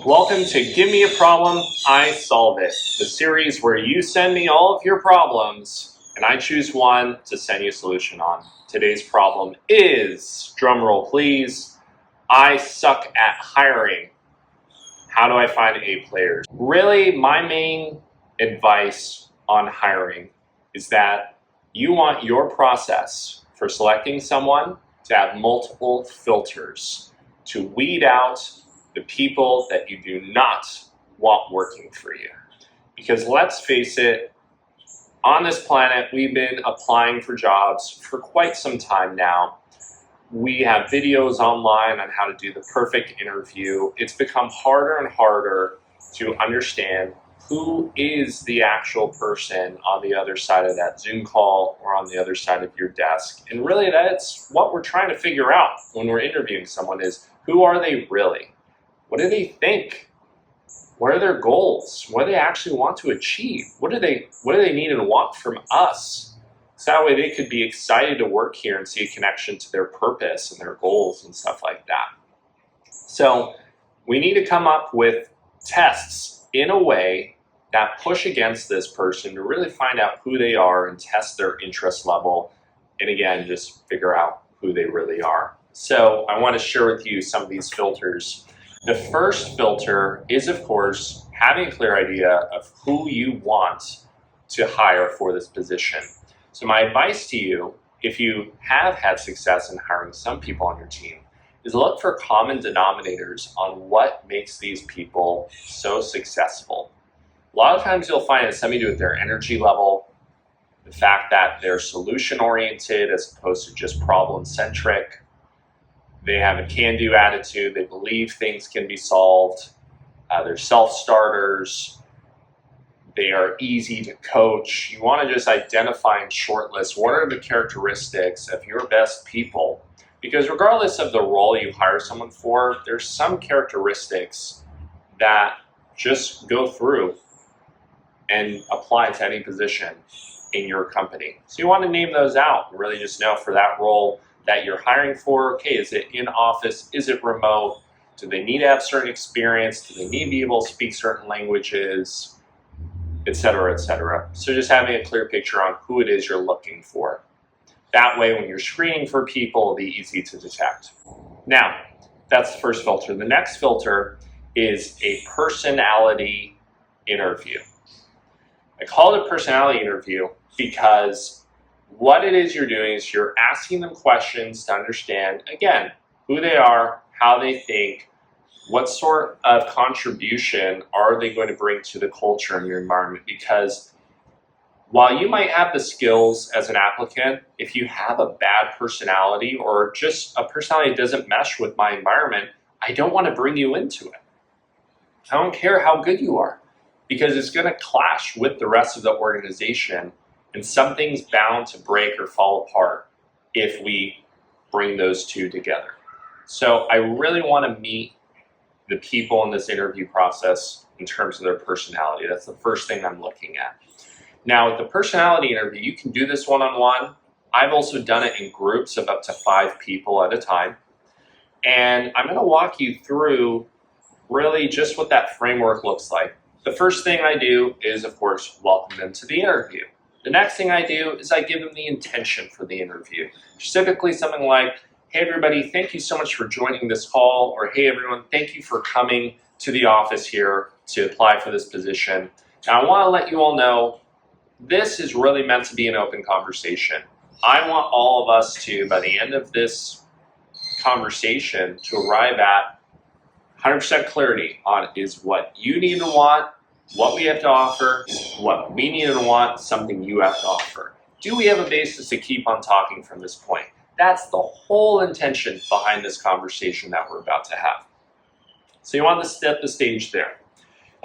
Welcome to Give Me a Problem, I Solve It, the series where you send me all of your problems and I choose one to send you a solution on. Today's problem is, drumroll please, I suck at hiring. How do I find A players? Really, my main advice on hiring is that you want your process for selecting someone to have multiple filters to weed out the people that you do not want working for you. Because let's face it, on this planet, we've been applying for jobs for quite some time now. We have videos online on how to do the perfect interview. It's become harder and harder to understand who is the actual person on the other side of that Zoom call or on the other side of your desk. And really that's what we're trying to figure out when we're interviewing someone is, who are they really? What do they think? What are their goals? What do they actually want to achieve? What do they need and want from us? So that way they could be excited to work here and see a connection to their purpose and their goals and stuff like that. So we need to come up with tests in a way that push against this person to really find out who they are and test their interest level. And again, just figure out who they really are. So I want to share with you some of these filters. The first filter is, of course, having a clear idea of who you want to hire for this position. So my advice to you, if you have had success in hiring some people on your team, is look for common denominators on what makes these people so successful. A lot of times you'll find it's something to do with their energy level, the fact that they're solution-oriented as opposed to just problem-centric. They have a can-do attitude. They believe things can be solved. They're self-starters. They are easy to coach. You want to just identify and shortlist what are the characteristics of your best people. Because regardless of the role you hire someone for, there's some characteristics that just go through and apply to any position in your company. So you want to name those out and really just know for that role that you're hiring for, okay, is it in office? Is it remote? Do they need to have certain experience? Do they need to be able to speak certain languages, et cetera, et cetera? So just having a clear picture on who it is you're looking for. That way, when you're screening for people, it'll be easy to detect. Now, that's the first filter. The next filter is a personality interview. I call it a personality interview because what it is you're doing is you're asking them questions to understand, again, who they are, how they think, what sort of contribution are they going to bring to the culture in your environment. Because while you might have the skills as an applicant, if you have a bad personality or just a personality that doesn't mesh with my environment, I don't want to bring you into it. I don't care how good you are because it's going to clash with the rest of the organization. And something's bound to break or fall apart if we bring those two together. So I really want to meet the people in this interview process in terms of their personality. That's the first thing I'm looking at. Now, with the personality interview, you can do this one-on-one. I've also done it in groups of up to 5 people at a time. And I'm going to walk you through really just what that framework looks like. The first thing I do is, of course, welcome them to the interview. The next thing I do is I give them the intention for the interview. Typically something like, hey everybody, thank you so much for joining this call, or hey everyone, thank you for coming to the office here to apply for this position. Now I want to let you all know, this is really meant to be an open conversation. I want all of us to, by the end of this conversation, to arrive at 100% clarity on is what you need to want, what we have to offer, what we need and want, something you have to offer. Do we have a basis to keep on talking from this point? That's the whole intention behind this conversation that we're about to have. So you want to set the stage there.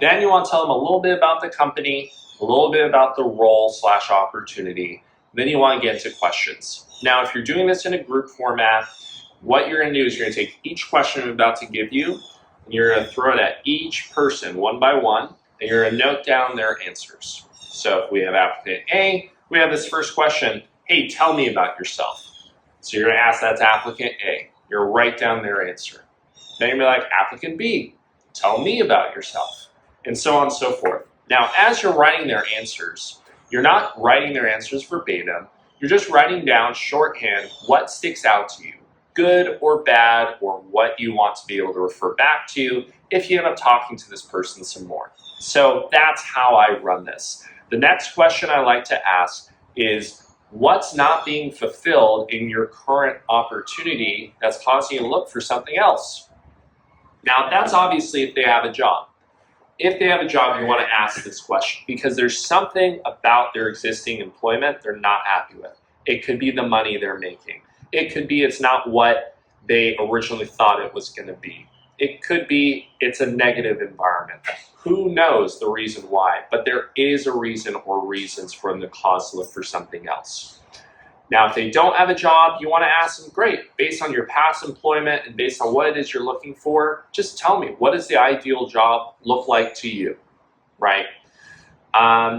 Then you want to tell them a little bit about the company, a little bit about the role/opportunity. Then you want to get into questions. Now, if you're doing this in a group format, what you're going to do is you're going to take each question I'm about to give you, and you're going to throw it at each person one by one, and you're going to note down their answers. So if we have applicant A, we have this first question, hey, tell me about yourself. So you're going to ask that to applicant A. You're going to write down their answer. Then you're going to be like, applicant B, Tell me about yourself, and so on and so forth. Now, as you're writing their answers, you're not writing their answers verbatim. You're just writing down shorthand what sticks out to you, good or bad, or what you want to be able to refer back to if you end up talking to this person some more. So that's how I run this. The next question I like to ask is, what's not being fulfilled in your current opportunity that's causing you to look for something else? Now, that's obviously if they have a job. If they have a job, you want to ask this question because there's something about their existing employment they're not happy with. It could be the money they're making. It could be it's not what they originally thought it was going to be. It could be it's a negative environment. Who knows the reason why, but there is a reason or reasons for them to cause to look for something else. Now, if they don't have a job, you want to ask them, great, based on your past employment and based on what it is you're looking for, just tell me, what does the ideal job look like to you, right?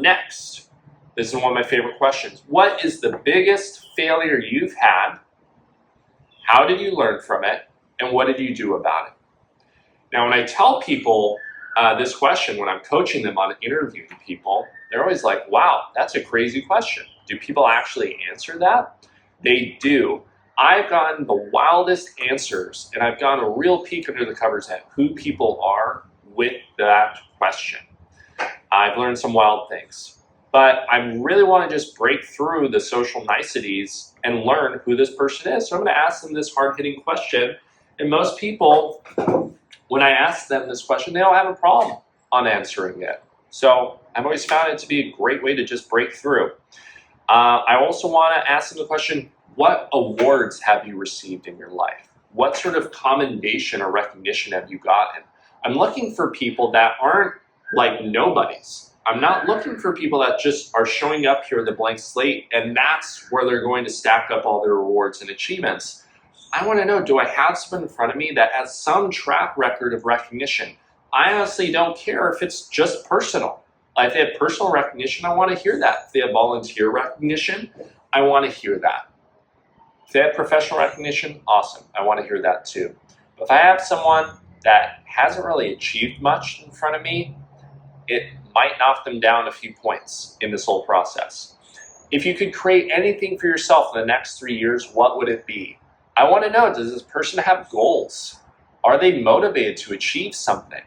Next, this is one of my favorite questions. What is the biggest failure you've had? How did you learn from it? And what did you do about it? Now, when I tell people this question, when I'm coaching them on interviewing people, they're always like, wow, that's a crazy question. Do people actually answer that? They do. I've gotten the wildest answers, and I've gotten a real peek under the covers at who people are with that question. I've learned some wild things, but I really want to just break through the social niceties and learn who this person is. So I'm going to ask them this hard-hitting question, and most people, when I ask them this question, they don't have a problem on answering it. So I've always found it to be a great way to just break through. I also want to ask them the question, what awards have you received in your life? What sort of commendation or recognition have you gotten? I'm looking for people that aren't like nobodies. I'm not looking for people that just are showing up here with a blank slate and that's where they're going to stack up all their rewards and achievements. I want to know, do I have someone in front of me that has some track record of recognition? I honestly don't care if it's just personal. If they have personal recognition, I want to hear that. If they have volunteer recognition, I want to hear that. If they have professional recognition, awesome. I want to hear that too. But if I have someone that hasn't really achieved much in front of me, it might knock them down a few points in this whole process. If you could create anything for yourself in the next 3 years, what would it be? I want to know, does this person have goals? Are they motivated to achieve something?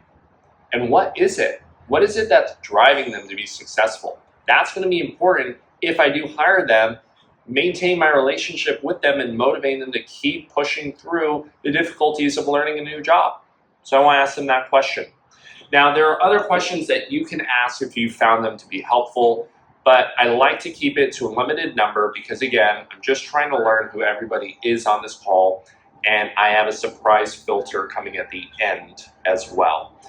And what is it? What is it that's driving them to be successful? That's going to be important if I do hire them, maintain my relationship with them and motivate them to keep pushing through the difficulties of learning a new job. So I want to ask them that question. Now, there are other questions that you can ask if you found them to be helpful, but I like to keep it to a limited number because, again, I'm just trying to learn who everybody is on this call, and I have a surprise filter coming at the end as well.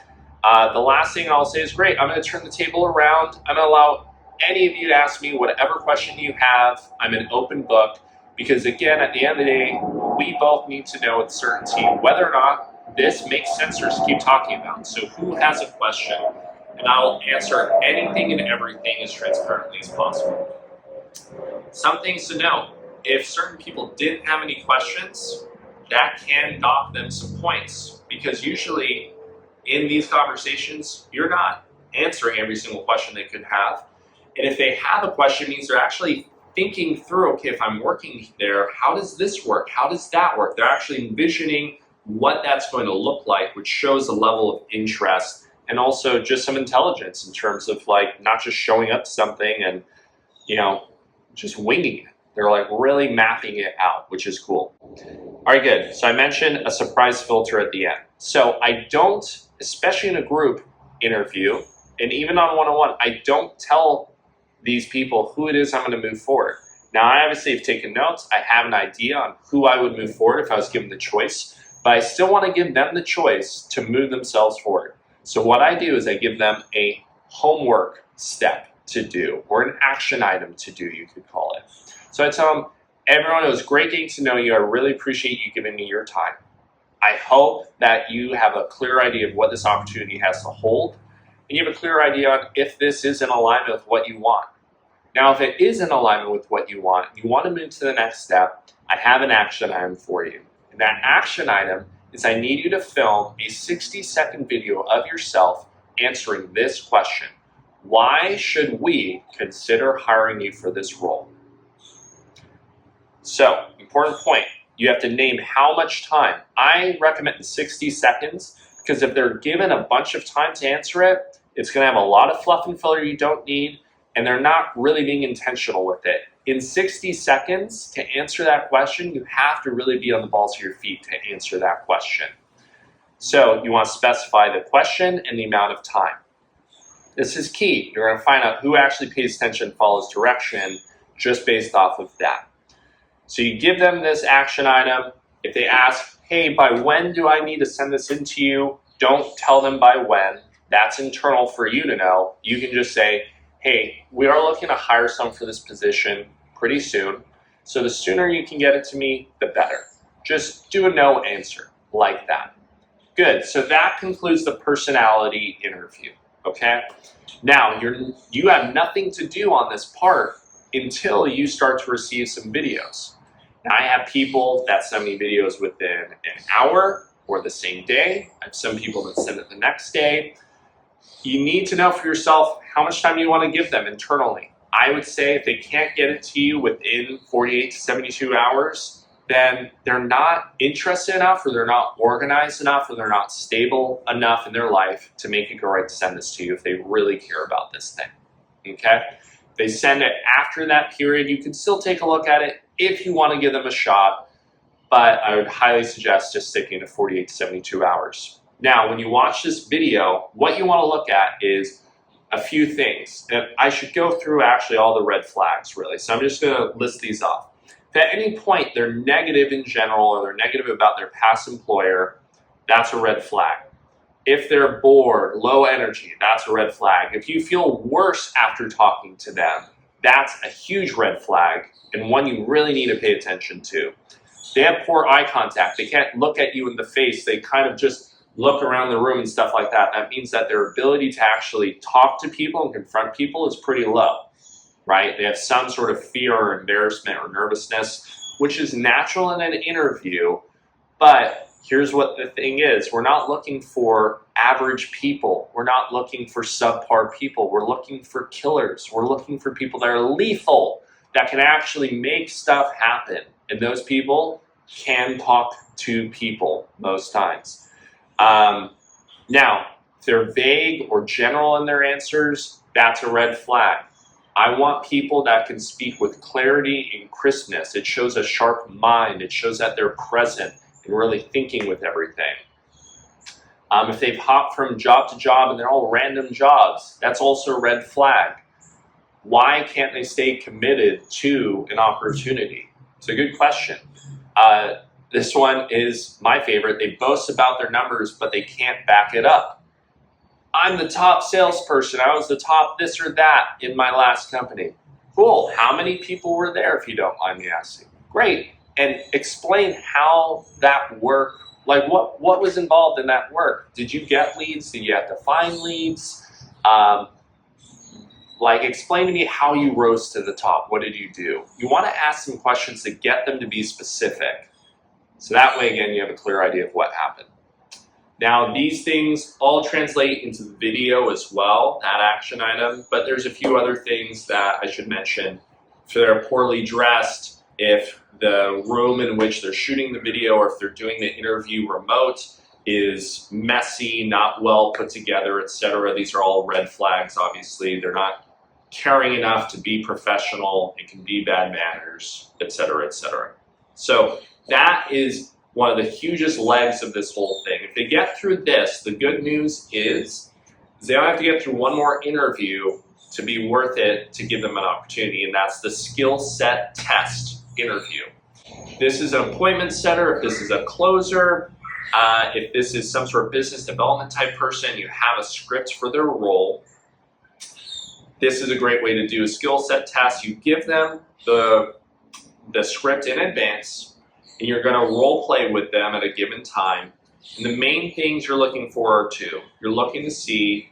The last thing I'll say is, great, I'm going to turn the table around. I'm going to allow any of you to ask me whatever question you have. I'm an open book because, again, at the end of the day, we both need to know with certainty whether or not this makes sense for us to keep talking about. So who has a question? And I'll answer anything and everything as transparently as possible. Some things to know. If certain people didn't have any questions, that can dock them some points because usually in these conversations, you're not answering every single question they could have. And if they have a question, it means they're actually thinking through, okay, if I'm working there, how does this work? How does that work? They're actually envisioning what that's going to look like, which shows a level of interest and also just some intelligence in terms of like not just showing up to something and, you know, just winging it. They're like really mapping it out, which is cool. All right, good. So I mentioned a surprise filter at the end. So I don't, especially in a group interview, and even on one-on-one, I don't tell these people who it is I'm going to move forward. Now, I obviously have taken notes. I have an idea on who I would move forward if I was given the choice, but I still want to give them the choice to move themselves forward. So what I do is I give them a homework step to do, or an action item to do, you could call it. So I tell them, everyone, it was great getting to know you. I really appreciate you giving me your time. I hope that you have a clear idea of what this opportunity has to hold, and you have a clear idea on if this is in alignment with what you want. Now, if it is in alignment with what you want to move to the next step, I have an action item for you. And that action item is I need you to film a 60-second video of yourself answering this question. Why should we consider hiring you for this role? So, important point, you have to name how much time. I recommend 60 seconds because if they're given a bunch of time to answer it, it's going to have a lot of fluff and filler you don't need, and they're not really being intentional with it. In 60 seconds, to answer that question, you have to really be on the balls of your feet to answer that question. So you want to specify the question and the amount of time. This is key. You're going to find out who actually pays attention and follows direction just based off of that. So you give them this action item. If they ask, hey, by when do I need to send this in to you? Don't tell them by when. That's internal for you to know. You can just say, hey, we are looking to hire someone for this position pretty soon. So the sooner you can get it to me, the better. Just do a no answer like that. Good. So that concludes the personality interview. Okay. Now you have nothing to do on this part until you start to receive some videos. Now I have people that send me videos within an hour or the same day. I have some people that send it the next day. You need to know for yourself how much time you want to give them internally. I would say if they can't get it to you within 48 to 72 hours, then they're not interested enough, or they're not organized enough, or they're not stable enough in their life to make it go right to send this to you if they really care about this thing. Okay? If they send it after that period, you can still take a look at it if you want to give them a shot, but I would highly suggest just sticking to 48 to 72 hours. Now, when you watch this video, what you want to look at is a few things. And I should go through actually all the red flags, really. So I'm just going to list these off. If at any point they're negative in general, or they're negative about their past employer, that's a red flag. If they're bored, low energy, that's a red flag. If you feel worse after talking to them, that's a huge red flag and one you really need to pay attention to. They have poor eye contact. They can't look at you in the face. They kind of just look around the room and stuff like that. That means that their ability to actually talk to people and confront people is pretty low, right? They have some sort of fear or embarrassment or nervousness, which is natural in an interview. But here's what the thing is. We're not looking for average people. We're not looking for subpar people. We're looking for killers. We're looking for people that are lethal, that can actually make stuff happen. And those people can talk to people most times. Now, if they're vague or general in their answers, that's a red flag. I want people that can speak with clarity and crispness. It shows a sharp mind. It shows that they're present and really thinking with everything. If they've hopped from job to job and they're all random jobs, that's also a red flag. Why can't they stay committed to an opportunity? It's a good question. This one is my favorite. They boast about their numbers, but they can't back it up. I'm the top salesperson. I was the top this or that in my last company. Cool. How many people were there, if you don't mind me asking? Great. And explain how that worked. Like what was involved in that work? Did you get leads? Did you have to find leads? Explain to me how you rose to the top. What did you do? You want to ask some questions to get them to be specific. So that way, again, you have a clear idea of what happened. Now, these things all translate into the video as well, that action item, but there's a few other things that I should mention. If they're poorly dressed, if the room in which they're shooting the video or if they're doing the interview remote is messy, not well put together, etc. These are all red flags, obviously. They're not caring enough to be professional. It can be bad manners, etc., etc. So that is one of the hugest legs of this whole thing. If they get through this, the good news is they don't have to get through one more interview to be worth it to give them an opportunity, and that's the skill set test interview. If this is an appointment setter, if this is a closer, if this is some sort of business development type person, you have a script for their role, this is a great way to do a skill set test. You give them the script in advance, and you're going to role play with them at a given time. And the main things you're looking for are two. You're looking to see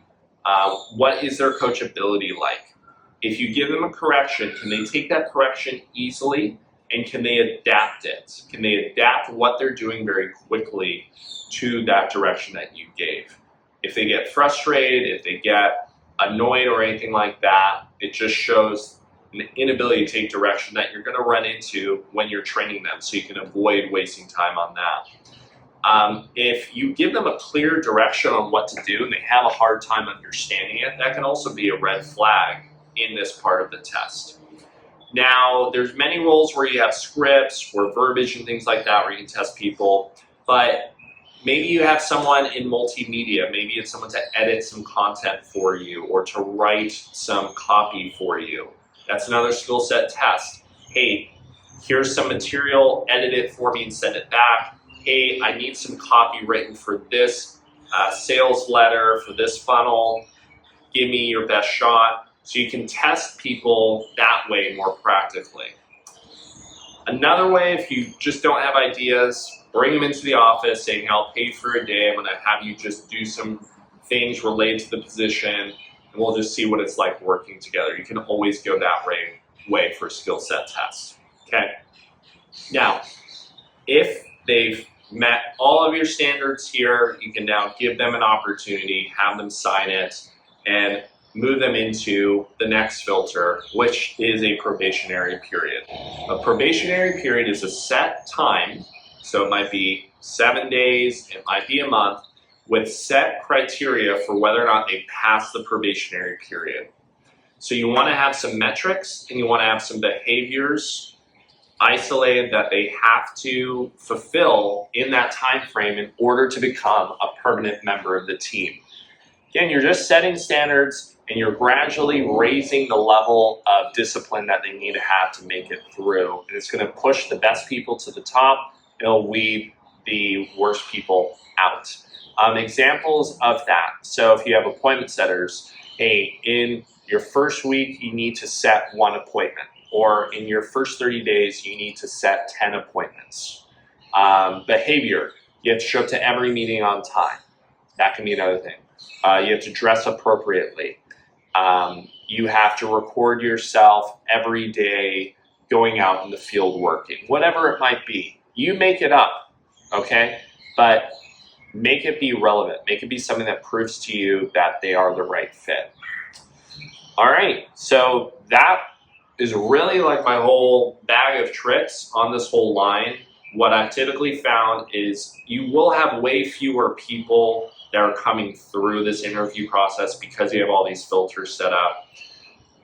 what is their coachability like. If you give them a correction, can they take that correction easily And can they adapt it? Can they adapt what they're doing very quickly to that direction that you gave? If they get frustrated, if they get annoyed or anything like that, it just shows an inability to take direction that you're going to run into when you're training them, so you can avoid wasting time on that. If you give them a clear direction on what to do and they have a hard time understanding it, that can also be a red flag in this part of the test. Now, there's many roles where you have scripts or verbiage and things like that where you can test people, but maybe you have someone in multimedia. Maybe it's someone to edit some content for you or to write some copy for you. That's another skill set test. Hey, here's some material, edit it for me and send it back. Hey, I need some copy written for this sales letter, for this funnel. Give me your best shot. So you can test people that way more practically. Another way, if you just don't have ideas, bring them into the office saying, I'll pay for a day. I'm going to have you just do some things related to the position, and we'll just see what it's like working together. You can always go that way for skill set tests. Okay. Now, if they've met all of your standards here, you can now give them an opportunity, have them sign it, and move them into the next filter, which is a probationary period. A probationary period is a set time, so it might be 7 days, it might be a month, with set criteria for whether or not they pass the probationary period. So you want to have some metrics and you want to have some behaviors isolated that they have to fulfill in that time frame in order to become a permanent member of the team. Again, you're just setting standards and you're gradually raising the level of discipline that they need to have to make it through. And it's going to push the best people to the top. It'll weed the worst people out. Examples of that. So if you have appointment setters, hey, in your first week, you need to set 1 appointment. Or in your first 30 days, you need to set 10 appointments. Behavior, you have to show up to every meeting on time. That can be another thing. You have to dress appropriately. You have to record yourself every day going out in the field working. Whatever it might be. You make it up, okay? But make it be relevant. Make it be something that proves to you that they are the right fit. All right, so that is really like my whole bag of tricks on this whole line. What I've typically found is you will have way fewer people that are coming through this interview process because you have all these filters set up.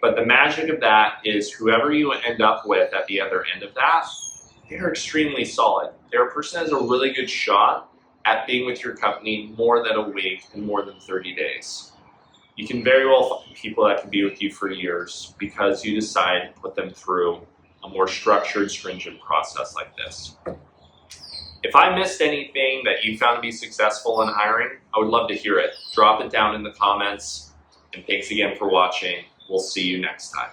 But the magic of that is whoever you end up with at the other end of that, they're extremely solid. They're a person that has a really good shot at being with your company more than a week and more than 30 days. You can very well find people that can be with you for years because you decide to put them through a more structured, stringent process like this. If I missed anything that you found to be successful in hiring, I would love to hear it. Drop it down in the comments. And thanks again for watching. We'll see you next time.